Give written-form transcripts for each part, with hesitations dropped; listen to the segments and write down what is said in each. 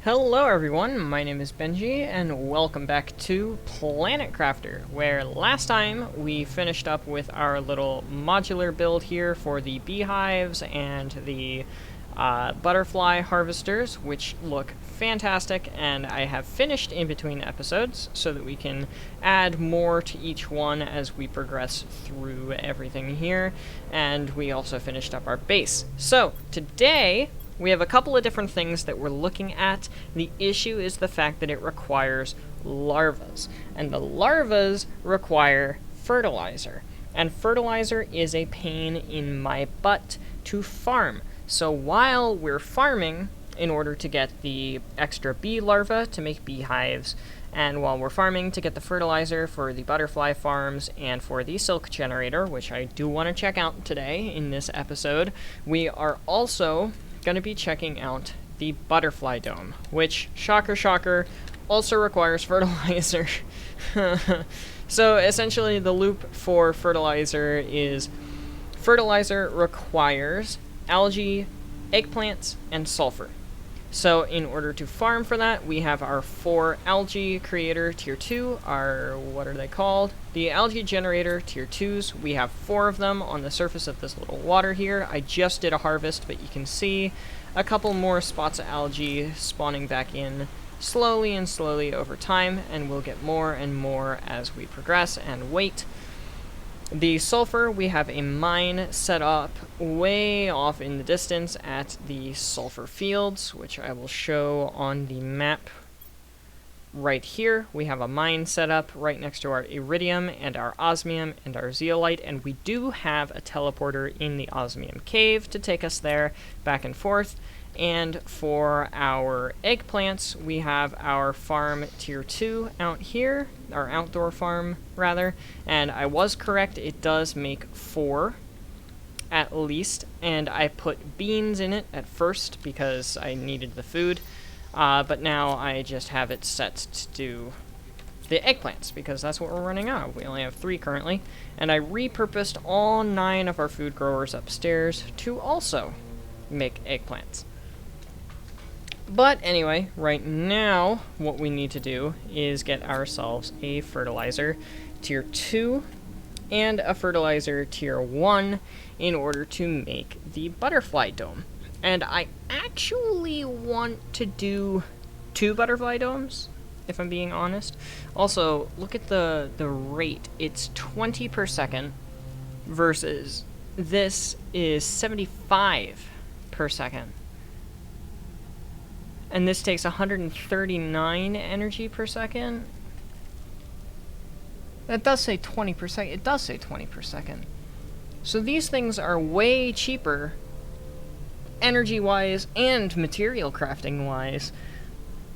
Hello everyone, my name is Benji, and welcome back to Planet Crafter, where last time we finished up with our little modular build here for the beehives and the butterfly harvesters, which look fantastic, and I have finished in between episodes so that we can add more to each one as we progress through everything here, and we also finished up our base. So, today we have a couple of different things that we're looking at. The issue is the fact that it requires larvas, and the larvas require fertilizer, and fertilizer is a pain in my butt to farm. So while we're farming in order to get the extra bee larvae to make beehives, and while we're farming to get the fertilizer for the butterfly farms and for the silk generator, which I do want to check out today in this episode, we are also going to be checking out the butterfly dome, which, shocker shocker, also requires fertilizer. So essentially the loop for fertilizer is fertilizer requires algae, eggplants, and sulfur. So in order to farm for that, we have our 4 algae creator tier 2, our, what are they called? The algae generator tier 2s. We have 4 of them on the surface of this little water here. I just did a harvest, but you can see a couple more spots of algae spawning back in slowly and slowly over time, and we'll get more and more as we progress and wait. The sulfur, we have a mine set up way off in the distance at the sulfur fields, which I will show on the map right here. We have a mine set up right next to our iridium and our osmium and our zeolite, and we do have a teleporter in the osmium cave to take us there back and forth. And for our eggplants, we have our farm tier 2 out here, our outdoor farm rather, and I was correct, it does make 4 at least, and I put beans in it at first because I needed the food, but now I just have it set to do the eggplants because that's what we're running out of. We only have 3 currently, and I repurposed all 9 of our food growers upstairs to also make eggplants. But anyway, right now, what we need to do is get ourselves a fertilizer tier 2 and a fertilizer tier 1 in order to make the butterfly dome. And I actually want to do 2 butterfly domes, if I'm being honest. Also, look at the rate. It's 20 per second versus this is 75 per second. And this takes 139 energy per second. That does say 20 per second. It does say 20 per second. So these things are way cheaper, energy-wise and material crafting-wise.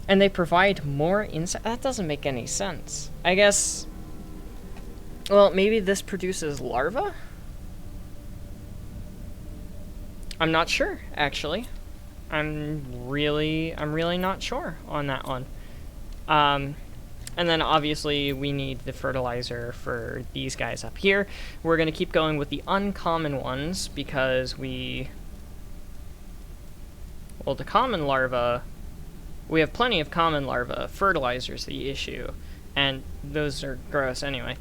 And they provide more insight. That doesn't make any sense. I guess, well, maybe this produces larvae? I'm not sure, actually. I'm really not sure on that one. And then obviously we need the fertilizer for these guys up here. We're going to keep going with the uncommon ones because the common larvae, we have plenty of common larvae. Fertilizer's the issue, and those are gross anyway.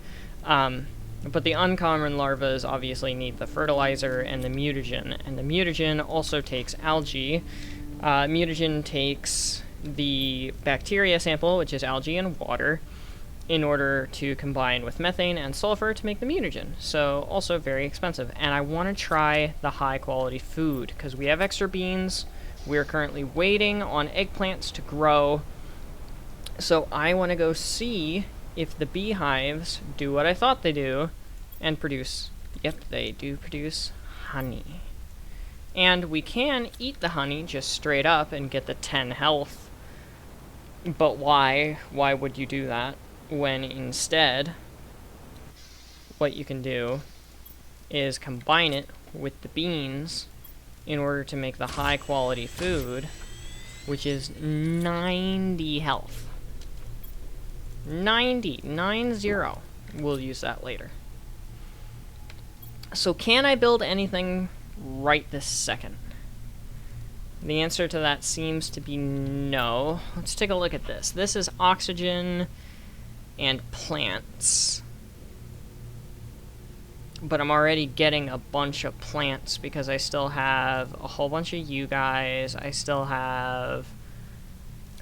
But the uncommon larvae obviously need the fertilizer and the mutagen, and the mutagen also takes algae. Mutagen takes the bacteria sample, which is algae and water, in order to combine with methane and sulfur to make the mutagen. So also very expensive. And I want to try the high quality food because we have extra beans. We're currently waiting on eggplants to grow. So I want to go see if the beehives do what I thought they do and produce, yep, they do produce honey. And we can eat the honey just straight up and get the 10 health. But why? Why would you do that when instead what you can do is combine it with the beans in order to make the high quality food, which is 90 health. 90. We'll use that later. So can I build anything right this second? The answer to that seems to be no. Let's take a look at this. This is oxygen and plants. But I'm already getting a bunch of plants because I still have a whole bunch of you guys. I still have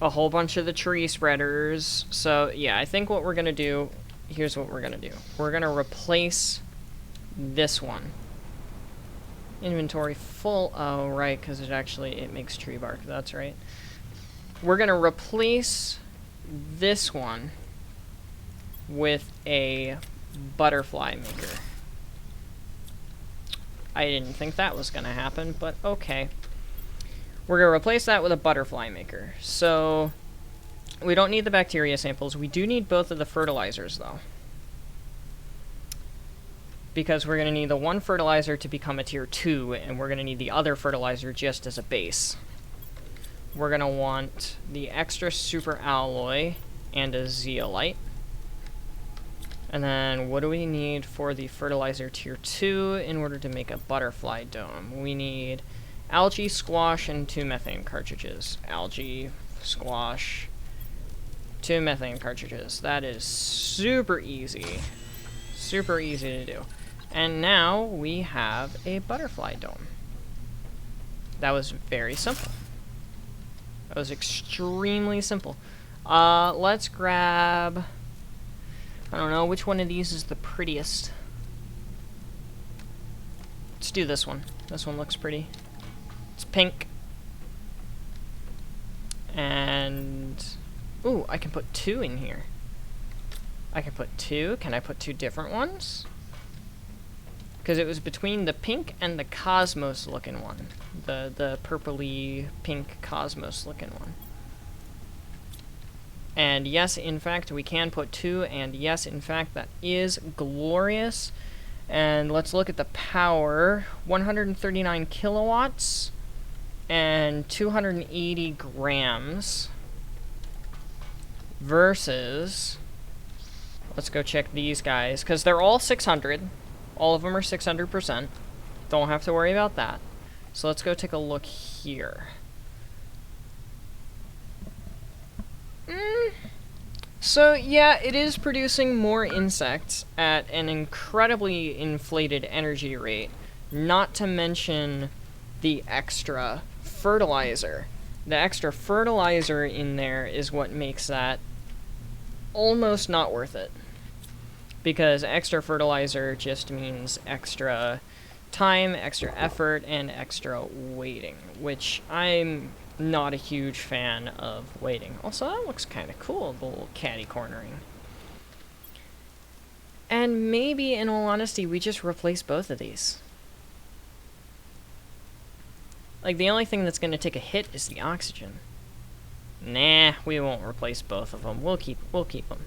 a whole bunch of the tree spreaders. So, yeah, I think what we're going to do... Here's what we're going to do. We're going to replace this one. Inventory full. Oh, right, because it makes tree bark. That's right. We're going to replace this one with a butterfly maker. I didn't think that was going to happen, but okay. We're going to replace that with a butterfly maker. So, we don't need the bacteria samples. We do need both of the fertilizers, though. Because we're going to need the one fertilizer to become a tier 2, and we're going to need the other fertilizer just as a base. We're going to want the extra super alloy and a zeolite. And then what do we need for the fertilizer tier 2 in order to make a butterfly dome? We need algae, squash, and 2 methane cartridges. Algae, squash, 2 methane cartridges. That is super easy. Super easy to do. And now we have a butterfly dome. That was very simple. That was extremely simple. Let's grab... I don't know, which one of these is the prettiest? Let's do this one. This one looks pretty. It's pink. And... ooh, I can put 2 in here. I can put 2. Can I put 2 different ones? Because it was between the pink and the cosmos looking one. The purpley pink cosmos looking one. And yes, in fact, we can put 2, and yes, in fact, that is glorious. And let's look at the power. 139 kilowatts and 280 grams versus... let's go check these guys, because they're all 600. All of them are 600%. Don't have to worry about that. So let's go take a look here. So yeah, it is producing more insects at an incredibly inflated energy rate, not to mention the extra fertilizer. The extra fertilizer in there is what makes that almost not worth it. Because extra fertilizer just means extra time, extra effort, and extra waiting, which I'm not a huge fan of waiting. Also, that looks kind of cool, the little catty cornering. And maybe, in all honesty, we just replace both of these. Like, the only thing that's going to take a hit is the oxygen. Nah, we won't replace both of them. We'll keep them.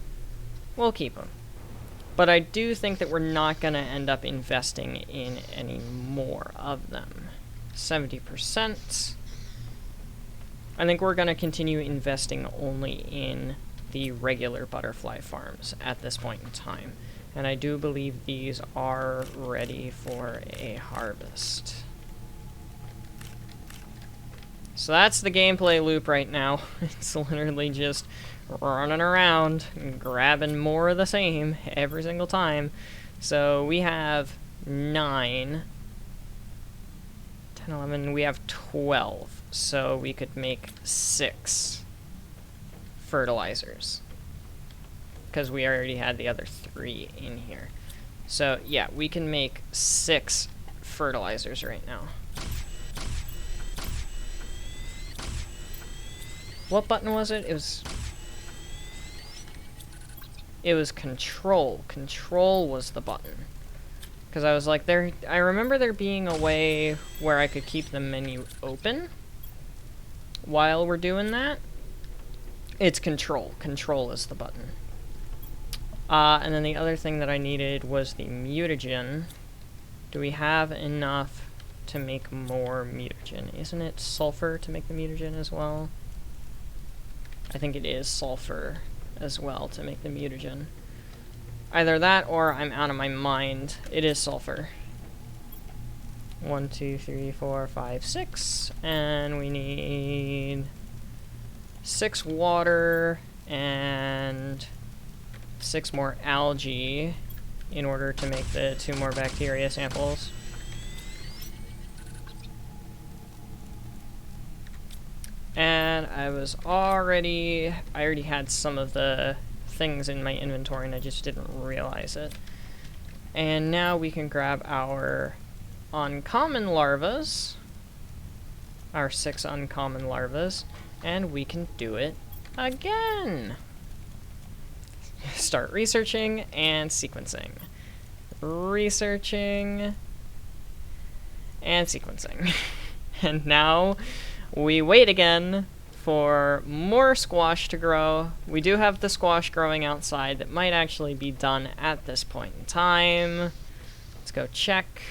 We'll keep them. But I do think that we're not going to end up investing in any more of them. 70%. I think we're going to continue investing only in the regular butterfly farms at this point in time. And I do believe these are ready for a harvest. So that's the gameplay loop right now. It's literally just running around and grabbing more of the same every single time. So we have 9, 10, 11, we have 12. So we could make 6 fertilizers. Because we already had the other 3 in here. So yeah, we can make 6 fertilizers right now. What button was it? It was control. Control was the button. Because I was like, I remember there being a way where I could keep the menu open while we're doing that. It's control. Control is the button. And then the other thing that I needed was the mutagen. Do we have enough to make more mutagen? Isn't it sulfur to make the mutagen as well? I think it is sulfur as well to make the mutagen. Either that or I'm out of my mind. It is sulfur. 1, 2, 3, 4, 5, 6. And we need 6 water and 6 more algae in order to make the 2 more bacteria samples. And I already had some of the things in my inventory and I just didn't realize it. And now we can grab our uncommon larvas, our 6 uncommon larvas, and we can do it again. Start researching and sequencing. Researching and sequencing. And now we wait again for more squash to grow. We do have the squash growing outside that might actually be done at this point in time. Let's go check.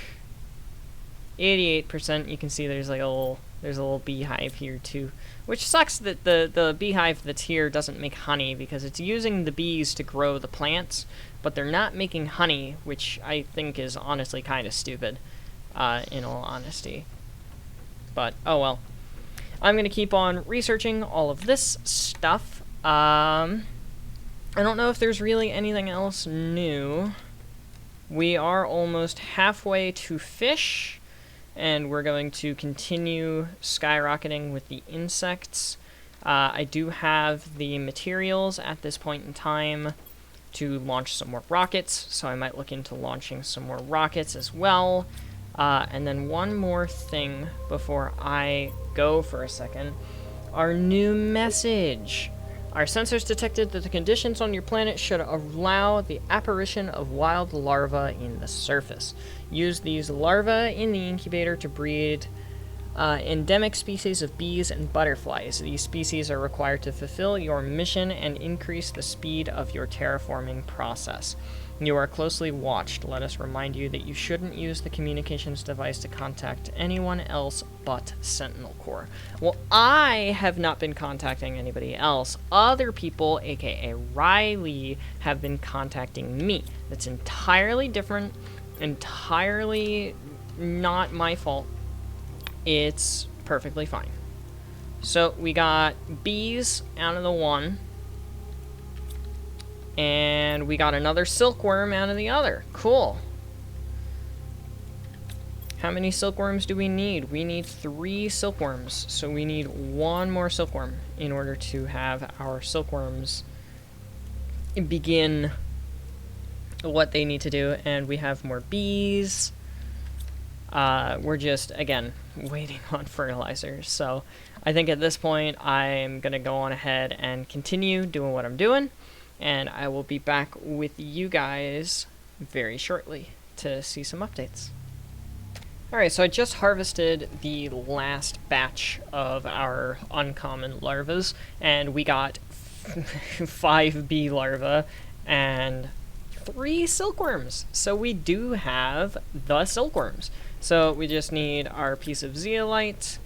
88%. You can see there's like there's a little beehive here too, which sucks that the beehive that's here doesn't make honey because it's using the bees to grow the plants, but they're not making honey, which I think is honestly kind of stupid, in all honesty. But oh well. I'm going to keep on researching all of this stuff. I don't know if there's really anything else new. We are almost halfway to fish, and we're going to continue skyrocketing with the insects. I do have the materials at this point in time to launch some more rockets, so I might look into launching some more rockets as well. And then one more thing before I go for a second. Our new message. Our sensors detected that the conditions on your planet should allow the apparition of wild larvae in the surface. Use these larvae in the incubator to breed endemic species of bees and butterflies. These species are required to fulfill your mission and increase the speed of your terraforming process. You are closely watched. Let us remind you that you shouldn't use the communications device to contact anyone else but Sentinel Corps. Well, I have not been contacting anybody else. Other people, aka Riley, have been contacting me. That's entirely different, entirely not my fault. It's perfectly fine. So we got bees out of the one. And we got another silkworm out of the other. Cool. How many silkworms do we need? We need 3 silkworms. So we need 1 more silkworm in order to have our silkworms begin what they need to do. And we have more bees. We're just, again, waiting on fertilizers. So I think at this point I'm going to go on ahead and continue doing what I'm doing. And I will be back with you guys very shortly to see some updates. Alright, so I just harvested the last batch of our uncommon larvas, and we got 5 bee larvae and 3 silkworms. So we do have the silkworms. So we just need our piece of zeolite,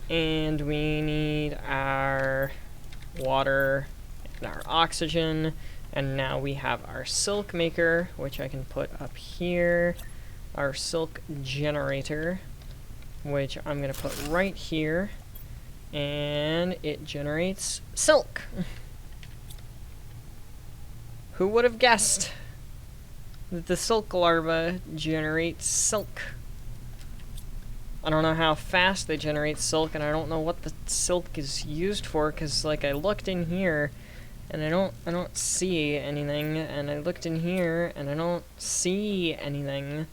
and we need our water, our oxygen, and now we have our silk maker, which I can put up here, our silk generator, which I'm going to put right here, and it generates silk. Who would have guessed that the silk larva generates silk? I don't know how fast they generate silk, and I don't know what the silk is used for, because like I looked in here and I don't see anything, and I looked in here and I don't see anything.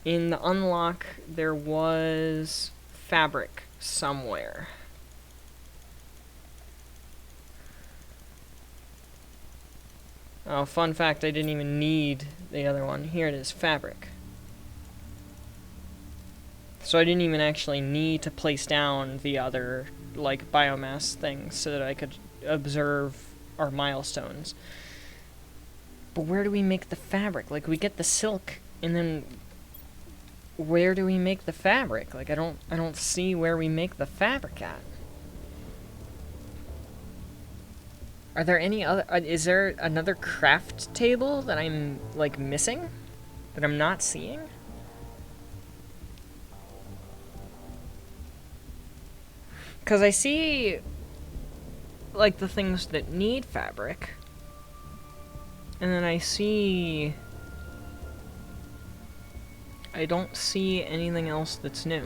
In the unlock there was fabric somewhere. Oh, fun fact, I didn't even need the other one. Here it is, fabric. So I didn't even actually need to place down the other, like, biomass things so that I could observe our milestones. But where do we make the fabric? Like, we get the silk, and then where do we make the fabric? Like, I don't see where we make the fabric at. Are there any other, is there another craft table that I'm, like, missing? That I'm not seeing? Because I see, like, the things that need fabric. And then I don't see anything else that's new.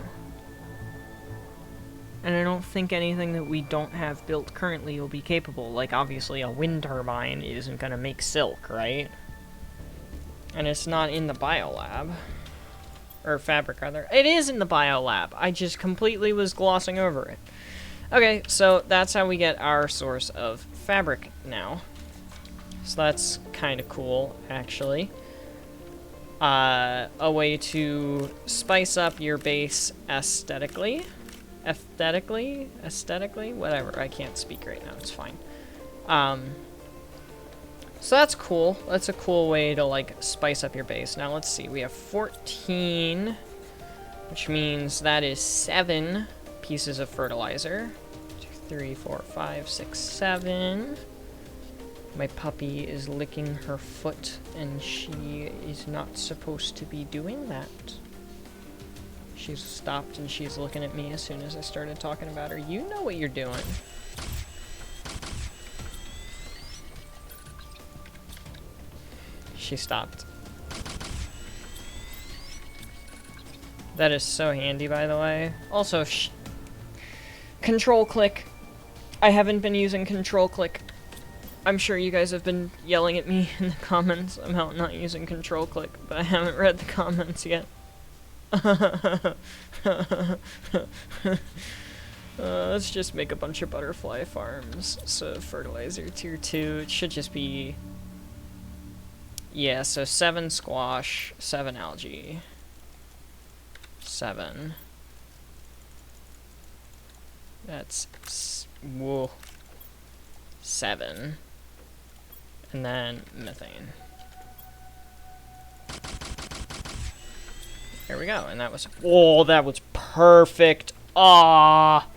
And I don't think anything that we don't have built currently will be capable. Like, obviously, a wind turbine isn't gonna make silk, right? And it's not in the biolab. Or fabric, rather. It is in the biolab. I just completely was glossing over it. Okay, so that's how we get our source of fabric now. So that's kind of cool, actually. A way to spice up your base aesthetically. Aesthetically? Whatever, I can't speak right now, it's fine. So that's cool. That's a cool way to, like, spice up your base. Now, let's see. We have 14, which means that is 7 pieces of fertilizer. 2, 3, 4, 5, 6, 7. My puppy is licking her foot, and she is not supposed to be doing that. She's stopped, and she's looking at me as soon as I started talking about her. You know what you're doing. She stopped. That is so handy, by the way. Also, control click. I haven't been using control click. I'm sure you guys have been yelling at me in the comments about not using control click, but I haven't read the comments yet. Let's just make a bunch of butterfly farms. So fertilizer tier 2, it should just be... Yeah, so 7 squash, 7 algae. 7. That's... Whoa. 7. And then methane. There we go, and that was... Oh, that was perfect! Ah,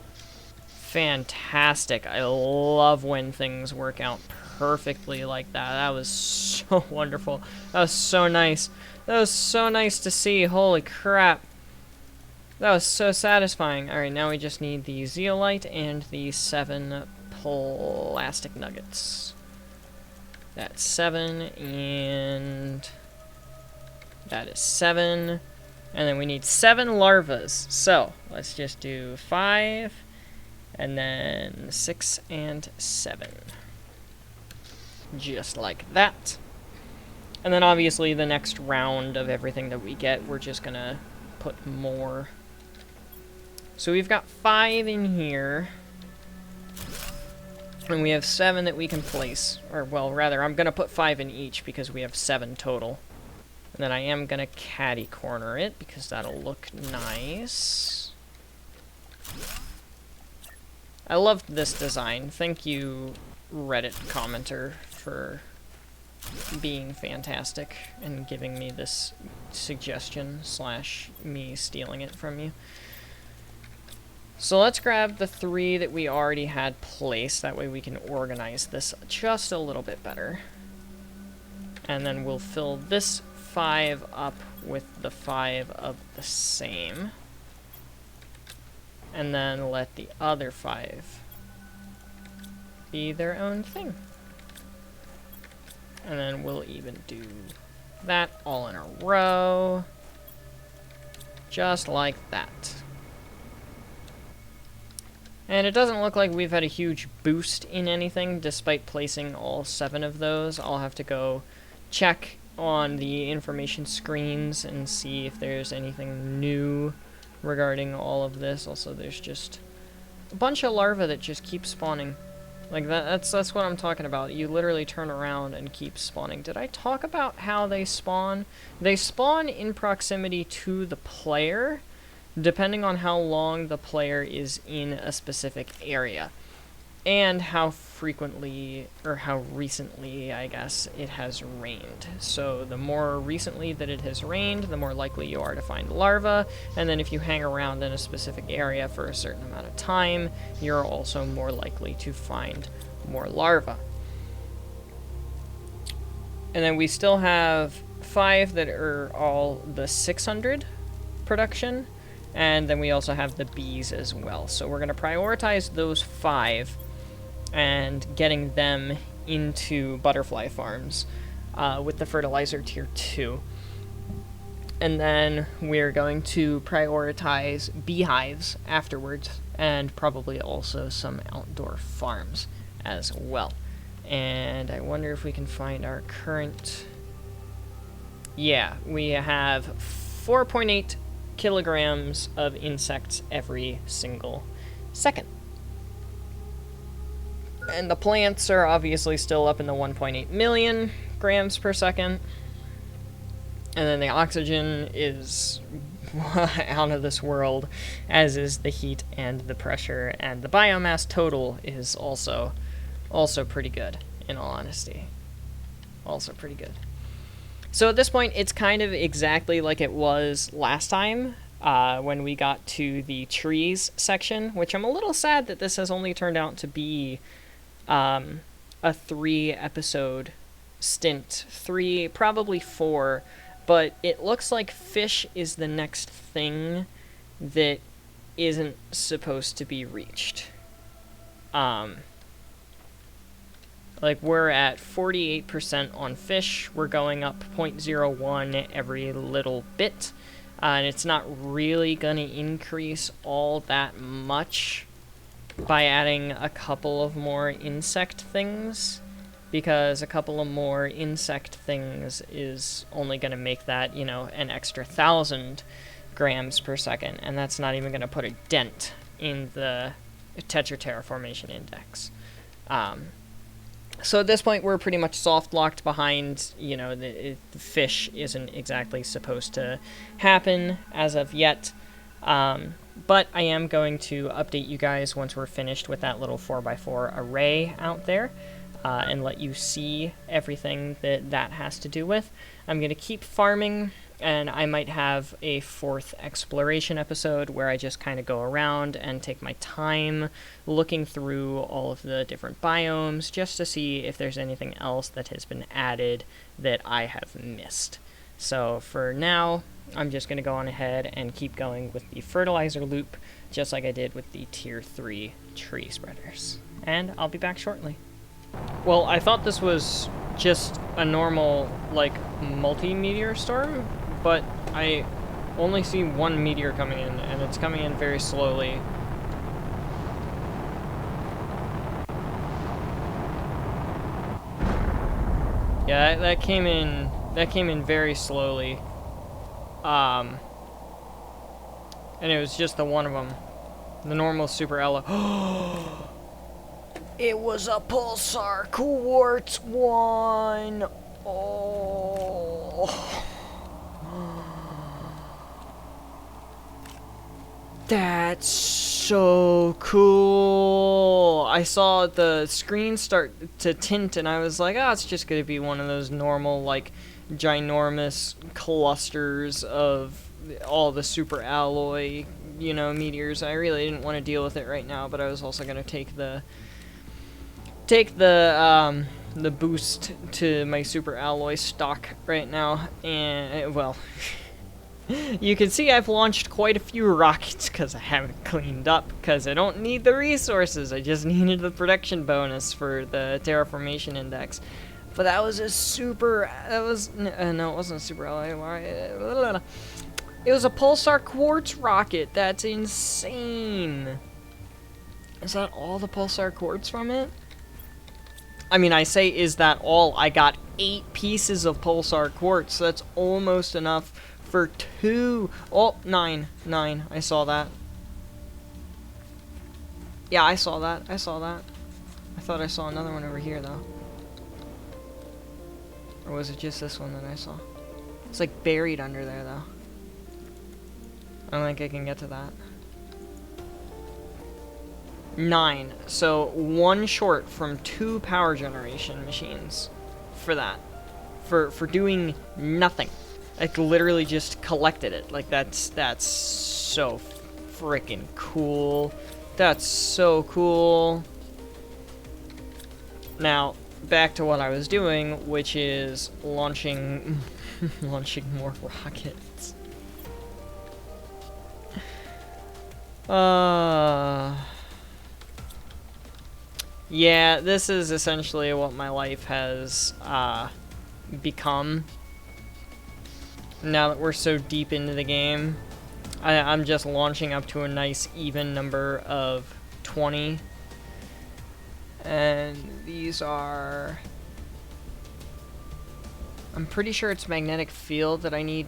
fantastic. I love when things work out perfectly like that. That was so wonderful. That was so nice. That was so nice to see. Holy crap. That was so satisfying. Alright, now we just need the zeolite and the 7 plastic nuggets. That's 7, and that is 7. And then we need 7 larvas. So, let's just do 5, and then 6 and 7. Just like that. And then obviously the next round of everything that we get, we're just gonna put more. So we've got 5 in here. And we have 7 that we can place. Or, well, rather, I'm gonna put 5 in each because we have 7 total. And then I am gonna catty corner it because that'll look nice. I loved this design. Thank you, Reddit commenter, for being fantastic and giving me this suggestion / me stealing it from you. So let's grab the 3 that we already had placed. That way we can organize this just a little bit better. And then we'll fill this 5 up with the 5 of the same. And then let the other 5 be their own thing. And then we'll even do that all in a row. Just like that. And it doesn't look like we've had a huge boost in anything, despite placing all 7 of those. I'll have to go check on the information screens and see if there's anything new regarding all of this. Also, there's just a bunch of larvae that just keep spawning. Like, that's what I'm talking about. You literally turn around and keep spawning. Did I talk about how they spawn? They spawn in proximity to the player, depending on how long the player is in a specific area. And how frequently, or how recently, I guess, it has rained. So the more recently that it has rained, the more likely you are to find larvae. And then if you hang around in a specific area for a certain amount of time, you're also more likely to find more larvae. And then we still have 5 that are all the 600 production. And then we also have the bees as well. So we're going to prioritize those 5 and getting them into butterfly farms with the fertilizer tier 2. And then we're going to prioritize beehives afterwards, and probably also some outdoor farms as well. And I wonder if we can find our current... Yeah, we have 4.8 kilograms of insects every single second. And the plants are obviously still up in the 1.8 million grams per second. And then the oxygen is out of this world, as is the heat and the pressure, and the biomass total is also pretty good, in all honesty. Also pretty good. So at this point, it's kind of exactly like it was last time, when we got to the trees section, which I'm a little sad that this has only turned out to be a 3-episode stint. 3, probably 4, but it looks like fish is the next thing that isn't supposed to be reached. Like, we're at 48% on fish. We're going up 0.01 every little bit. And it's not really going to increase all that much by adding a couple of more insect things. Because a couple of more insect things is only going to make that, you know, an extra 1,000 grams per second. And that's not even going to put a dent in the Tetraterraformation Index. So at this point, we're pretty much soft-locked behind, you know, the fish isn't exactly supposed to happen as of yet. But I am going to update you guys once we're finished with that little 4x4 array out there, and let you see everything that has to do with. I'm going to keep farming, and I might have a 4th exploration episode where I just kind of go around and take my time looking through all of the different biomes just to see if there's anything else that has been added that I have missed. So for now, I'm just going to go on ahead and keep going with the fertilizer loop, just like I did with the tier 3 tree spreaders. And I'll be back shortly. Well, I thought this was just a normal, like, multi-meteor storm, but I only see one meteor coming in, and it's coming in very slowly. Yeah, that came in very slowly. And it was just the one of them. The normal super elo. It was a pulsar quartz one. Oh. That's so cool. I saw the screen start to tint and I was like, oh, it's just going to be one of those normal, like, ginormous clusters of all the super alloy, you know, meteors. I really didn't want to deal with it right now, but I was also going to take the boost to my super alloy stock right now, and, well, you can see I've launched quite a few rockets because I haven't cleaned up, because I don't need the resources, I just needed the production bonus for the Terraformation Index. But that was a super, no, it wasn't a super alloy, it was a pulsar quartz rocket. That's insane. Is that all the pulsar quartz from it? I mean, I say, is that all? I got 8 pieces of pulsar quartz. So that's almost enough for 2. Oh, 9. I saw that. Yeah, I saw that. I thought I saw another one over here, though. Or was it just this one that I saw? It's like buried under there, though. I don't think I can get to that. 9. So 1 short from 2 power generation machines for that. For doing nothing. Like, literally just collected it. Like, that's so freaking cool. That's so cool. Now, back to what I was doing, which is launching more rockets. Yeah, this is essentially what my life has become. Now that we're so deep into the game, I'm just launching up to a nice even number of 20. And these are... I'm pretty sure it's magnetic field that I need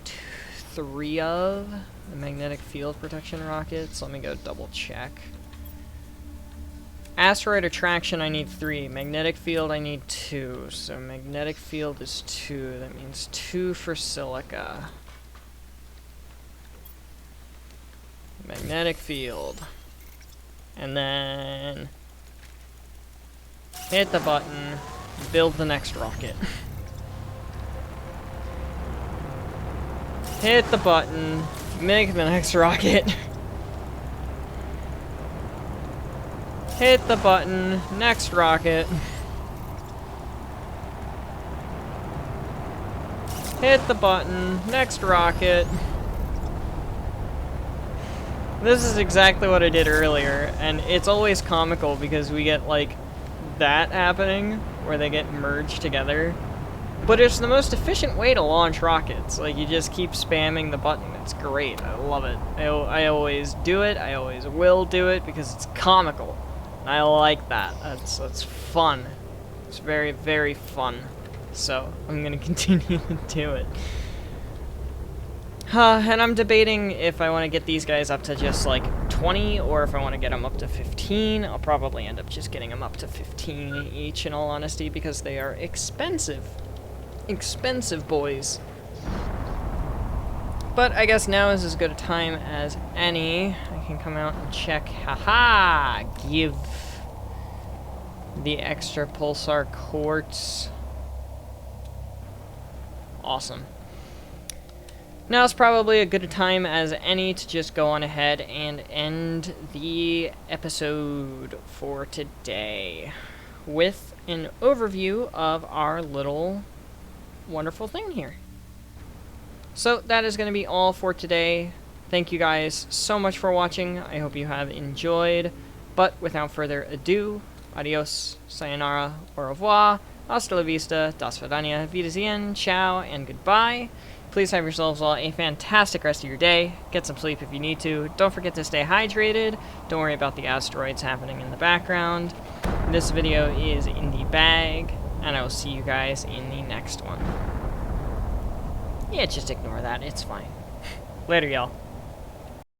3 of. The magnetic field protection rockets. Let me go double check. Asteroid attraction, I need 3. Magnetic field, I need 2. So magnetic field is 2. That means 2 for silica. Magnetic field. And then... hit the button. Build the next rocket. Hit the button. Make the next rocket. Hit the button. Next rocket. Hit the button. Next rocket. This is exactly what I did earlier, and it's always comical because we get, like, that happening, where they get merged together. But it's the most efficient way to launch rockets. Like, you just keep spamming the button. It's great. I love it. I always do it. I always will do it because it's comical. I like that. That's fun. It's very, very fun. So, I'm gonna continue to do it. And I'm debating if I want to get these guys up to just, like, 20, or if I want to get them up to 15. I'll probably end up just getting them up to 15 each, in all honesty, because they are expensive. Expensive boys. But I guess now is as good a time as any. I can come out and check. Haha! Give the extra pulsar quartz. Awesome. Now it's probably a good time as any to just go on ahead and end the episode for today with an overview of our little wonderful thing here. So that is going to be all for today. Thank you guys so much for watching. I hope you have enjoyed. But without further ado, adios, sayonara, au revoir, hasta la vista, das vidania, wiedersehen, ciao, and goodbye. Please have yourselves all a fantastic rest of your day. Get some sleep if you need to. Don't forget to stay hydrated. Don't worry about the asteroids happening in the background. This video is in the bag, and I will see you guys in the next one. Yeah, just ignore that. It's fine. Later, y'all.